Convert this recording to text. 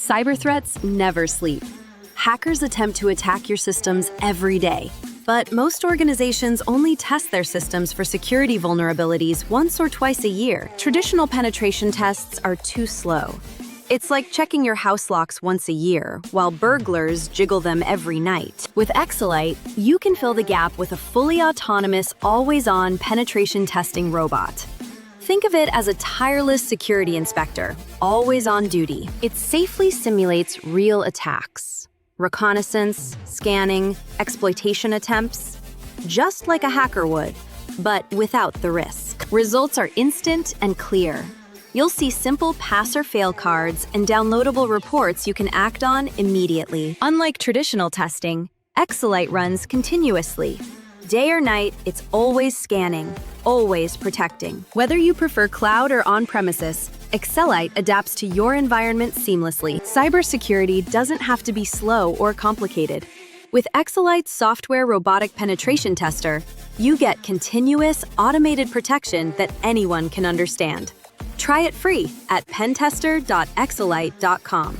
Cyber threats never sleep. Hackers attempt to attack your systems every day. But most organizations only test their systems for security vulnerabilities once or twice a year. Traditional penetration tests are too slow. It's like checking your house locks once a year, while burglars jiggle them every night. With Exelite, you can fill the gap with a fully autonomous, always-on penetration testing robot. Think of it as a tireless security inspector, always on duty. It safely simulates real attacks, reconnaissance, scanning, exploitation attempts, just like a hacker would, but without the risk. Results are instant and clear. You'll see simple pass or fail cards and downloadable reports you can act on immediately. Unlike traditional testing, Exelite runs continuously. Day or night, it's always scanning, always protecting. Whether you prefer cloud or on-premises, Exelite adapts to your environment seamlessly. Cybersecurity doesn't have to be slow or complicated. With Exelite's software robotic penetration tester, you get continuous, automated protection that anyone can understand. Try it free at pentester.exelite.com.